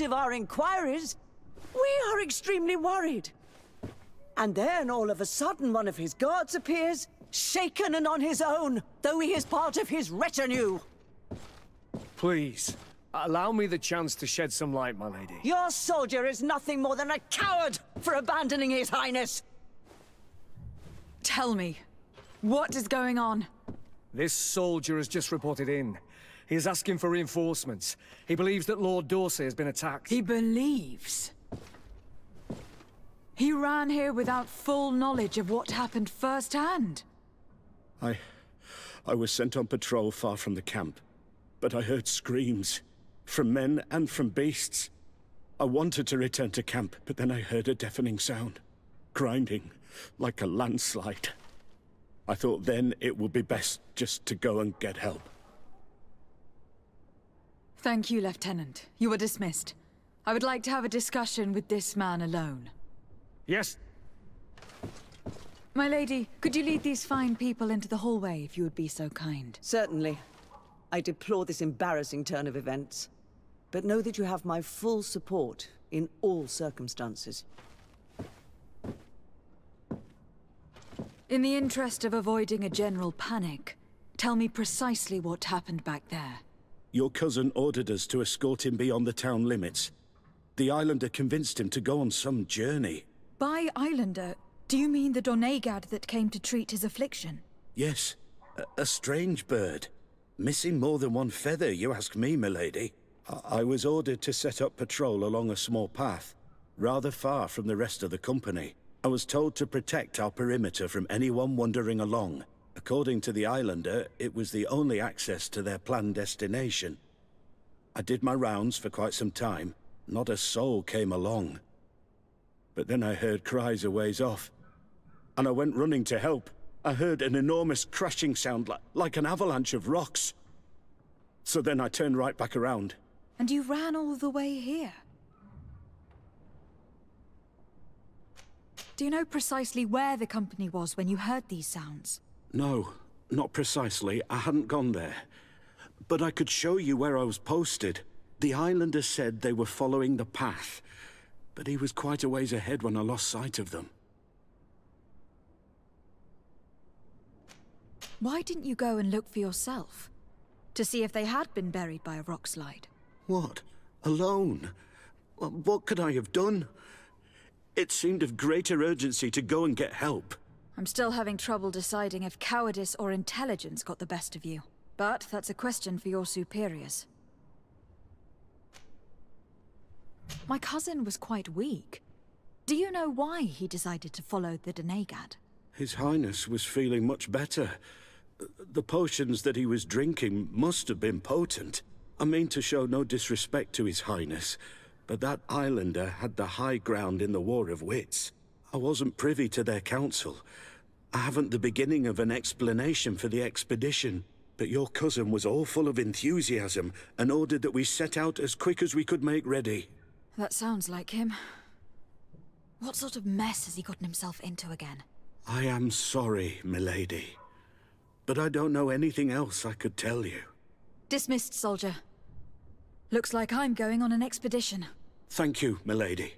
of our inquiries, we are extremely worried. And then all of a sudden one of his guards appears, shaken and on his own, though he is part of his retinue. Please, allow me the chance to shed some light, my lady. Your soldier is nothing more than a coward for abandoning his highness. Tell me, what is going on? This soldier has just reported in. He is asking for reinforcements. He believes that Lord Dorsey has been attacked. He believes? He ran here without full knowledge of what happened firsthand. I was sent on patrol far from the camp, but I heard screams, from men and from beasts. I wanted to return to camp, but then I heard a deafening sound, grinding, like a landslide. I thought then it would be best just to go and get help. Thank you, Lieutenant. You are dismissed. I would like to have a discussion with this man alone. Yes. My lady, could you lead these fine people into the hallway if you would be so kind? Certainly. I deplore this embarrassing turn of events, but know that you have my full support in all circumstances. In the interest of avoiding a general panic, tell me precisely what happened back there. Your cousin ordered us to escort him beyond the town limits. The islander convinced him to go on some journey. By islander, do you mean the Donegad that came to treat his affliction? Yes, a strange bird. Missing more than one feather, you ask me, milady. I was ordered to set up patrol along a small path, rather far from the rest of the company. I was told to protect our perimeter from anyone wandering along. According to the islander, it was the only access to their planned destination. I did my rounds for quite some time. Not a soul came along. But then I heard cries a ways off, and I went running to help. I heard an enormous crashing sound like an avalanche of rocks. So then I turned right back around. And you ran all the way here? Do you know precisely where the company was when you heard these sounds? No, not precisely. I hadn't gone there. But I could show you where I was posted. The islander said they were following the path, but he was quite a ways ahead when I lost sight of them. Why didn't you go and look for yourself? To see if they had been buried by a rock slide? What? Alone? What could I have done? It seemed of greater urgency to go and get help. I'm still having trouble deciding if cowardice or intelligence got the best of you. But that's a question for your superiors. My cousin was quite weak. Do you know why he decided to follow the Donegad? His Highness was feeling much better. The potions that he was drinking must have been potent. I mean to show no disrespect to His Highness, but that islander had the high ground in the War of Wits. I wasn't privy to their counsel. I haven't the beginning of an explanation for the expedition, but your cousin was all full of enthusiasm and ordered that we set out as quick as we could make ready. That sounds like him. What sort of mess has he gotten himself into again? I am sorry, milady, but I don't know anything else I could tell you. Dismissed, soldier. Looks like I'm going on an expedition. Thank you, milady.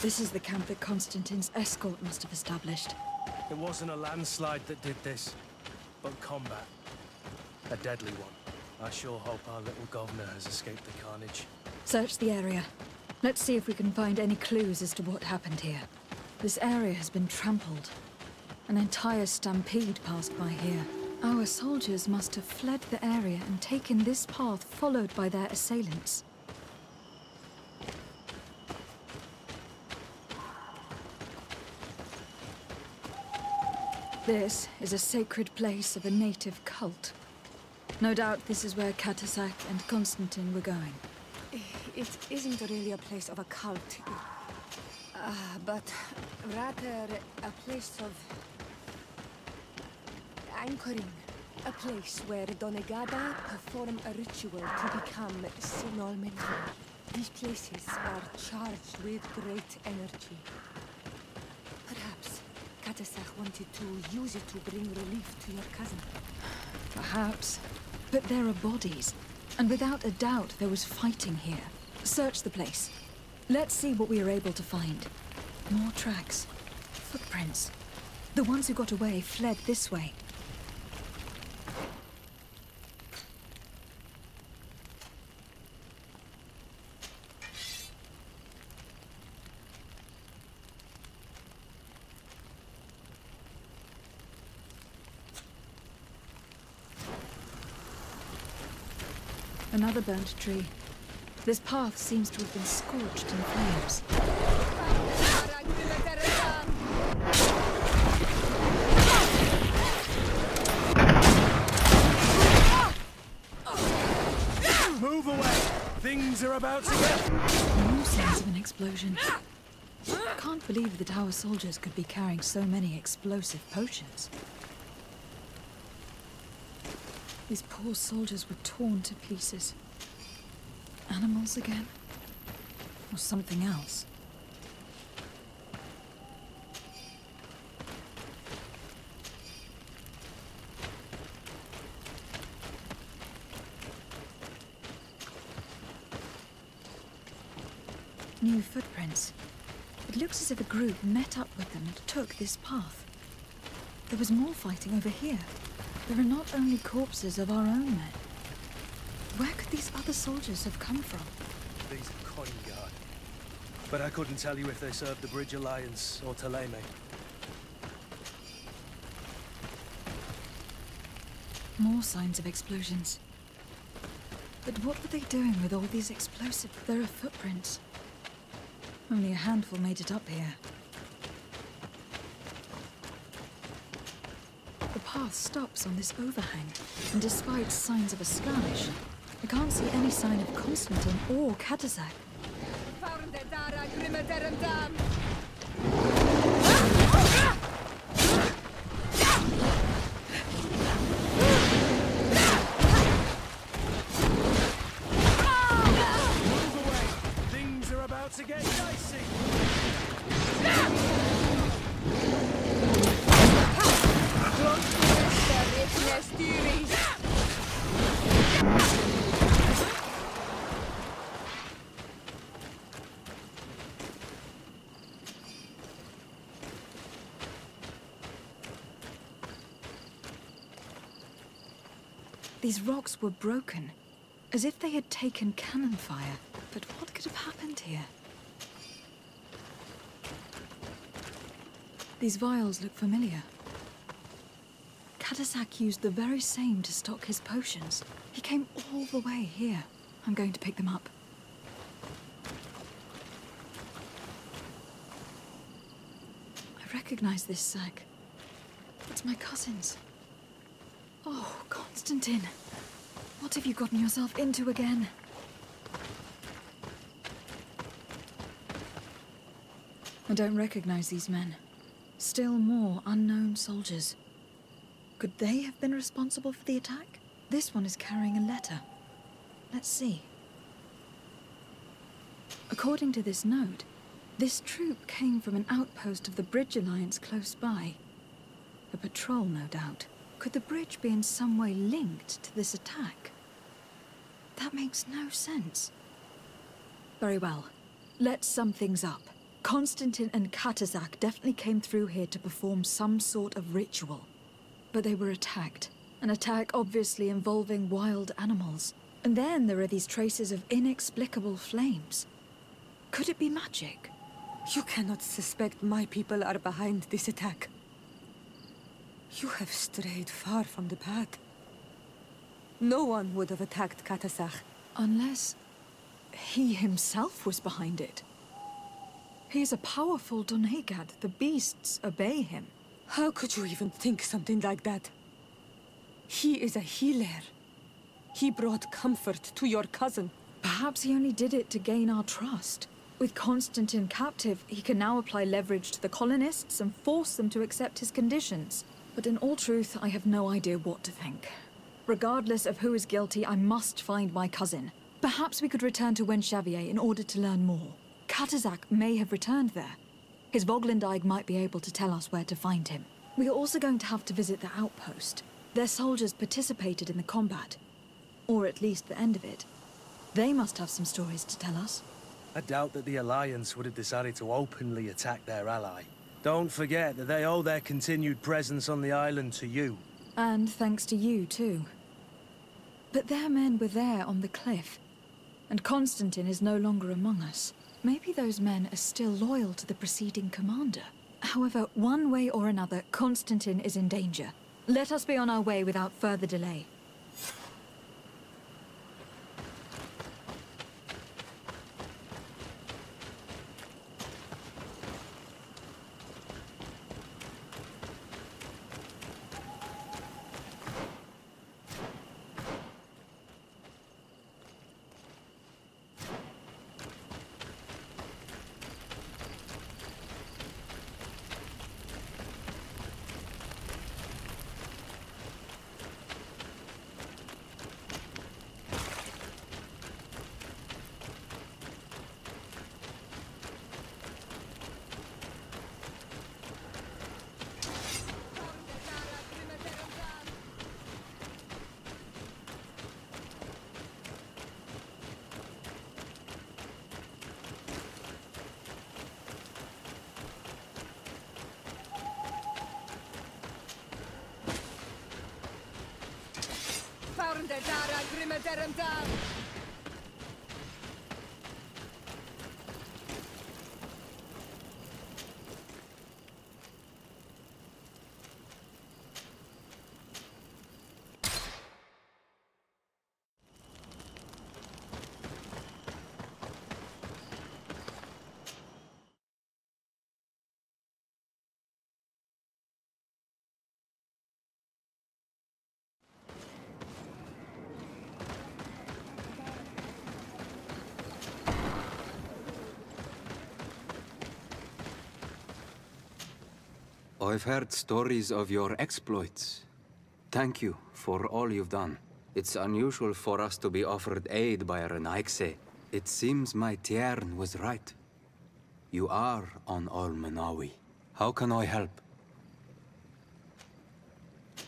This is the camp that Constantin's escort must have established. It wasn't a landslide that did this, but combat. A deadly one. I sure hope our little governor has escaped the carnage. Search the area. Let's see if we can find any clues as to what happened here. This area has been trampled. An entire stampede passed by here. Our soldiers must have fled the area and taken this path followed by their assailants. This is a sacred place of a native cult. No doubt this is where Katasak and Constantin were going. It isn't really a place of a cult, but rather a place of anchoring. A place where Donegada perform a ritual to become Sinolmen. These places are charged with great energy. Perhaps Katasak wanted to use it to bring relief to your cousin. Perhaps. But there are bodies. And without a doubt, there was fighting here. Search the place. Let's see what we are able to find. More tracks. Footprints. The ones who got away fled this way. Another burnt tree. This path seems to have been scorched in flames. Move away! Things are about to get... No signs of an explosion. Can't believe that our soldiers could be carrying so many explosive potions. These poor soldiers were torn to pieces. Animals again? Or something else? New footprints. It looks as if a group met up with them and took this path. There was more fighting over here. There are not only corpses of our own men. Where could these other soldiers have come from? These are Coin Guard. But I couldn't tell you if they served the Bridge Alliance or Taleme. More signs of explosions. But what were they doing with all these explosives? There are footprints. Only a handful made it up here. The path stops on this overhang, and despite signs of a skirmish, I can't see any sign of Constantin or Katasak. Move away! Things are about to get dicey! These rocks were broken, as if they had taken cannon fire. But what could have happened here? These vials look familiar. Katasak used the very same to stock his potions. He came all the way here. I'm going to pick them up. I recognize this sack. It's my cousin's. Oh, Constantin. What have you gotten yourself into again? I don't recognize these men. Still more unknown soldiers. Could they have been responsible for the attack? This one is carrying a letter. Let's see. According to this note, this troop came from an outpost of the Bridge Alliance close by. A patrol, no doubt. Could the bridge be in some way linked to this attack? That makes no sense. Very well. Let's sum things up. Constantin and Katazak definitely came through here to perform some sort of ritual. But they were attacked. An attack obviously involving wild animals. And then there are these traces of inexplicable flames. Could it be magic? You cannot suspect my people are behind this attack. You have strayed far from the path. No one would have attacked Katazak. Unless he himself was behind it. He is a powerful Donegad. The beasts obey him. How could you even think something like that? He is a healer. He brought comfort to your cousin. Perhaps he only did it to gain our trust. With Constantin captive, he can now apply leverage to the colonists and force them to accept his conditions. But in all truth, I have no idea what to think. Regardless of who is guilty, I must find my cousin. Perhaps we could return to Wenxavier in order to learn more. Katazak may have returned there. His Voglandaig might be able to tell us where to find him. We are also going to have to visit the outpost. Their soldiers participated in the combat. Or at least the end of it. They must have some stories to tell us. I doubt that the Alliance would have decided to openly attack their ally. Don't forget that they owe their continued presence on the island to you. And thanks to you, too. But their men were there on the cliff. And Constantin is no longer among us. Maybe those men are still loyal to the preceding commander. However, one way or another, Constantin is in danger. Let us be on our way without further delay. I've heard stories of your exploits. Thank you for all you've done. It's unusual for us to be offered aid by a Renaigse. It seems my Tiern was right. You are on Almanawi. How can I help?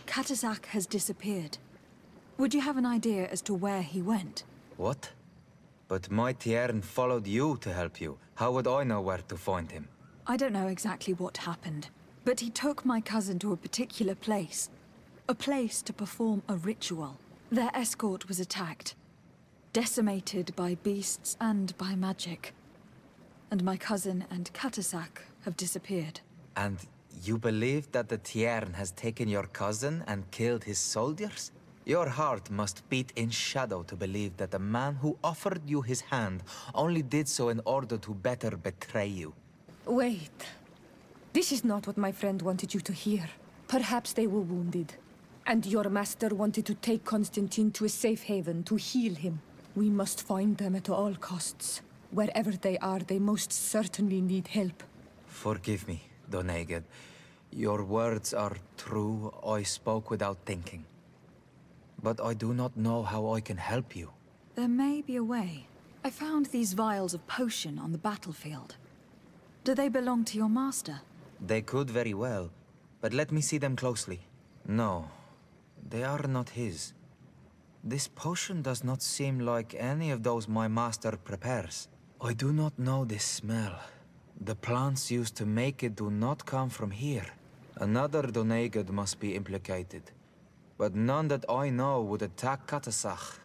Katazak has disappeared. Would you have an idea as to where he went? What? But my Tiern followed you to help you. How would I know where to find him? I don't know exactly what happened, but he took my cousin to a particular place. A place to perform a ritual. Their escort was attacked. Decimated by beasts and by magic. And my cousin and Katazak have disappeared. And you believe that the Tiern has taken your cousin and killed his soldiers? Your heart must beat in shadow to believe that the man who offered you his hand only did so in order to better betray you. Wait. This is not what my friend wanted you to hear. Perhaps they were wounded. And your master wanted to take Constantin to a safe haven to heal him. We must find them at all costs. Wherever they are, they most certainly need help. Forgive me, Donegad. Your words are true. I spoke without thinking. But I do not know how I can help you. There may be a way. I found these vials of potion on the battlefield. Do they belong to your master? They could very well, but let me see them closely. No, they are not his. This potion does not seem like any of those my master prepares. I do not know this smell. The plants used to make it do not come from here. Another Donegad must be implicated. But none that I know would attack Katasach.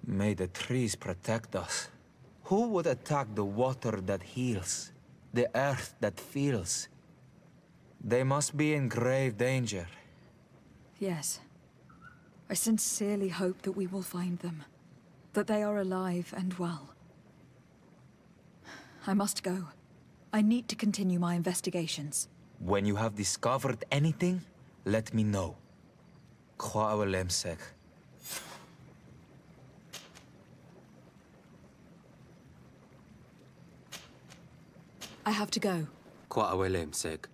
May the trees protect us. Who would attack the water that heals? The earth that feels? They must be in grave danger. Yes. I sincerely hope that we will find them. That they are alive and well. I must go. I need to continue my investigations. When you have discovered anything, let me know. I have to go. Kwa awelem seg.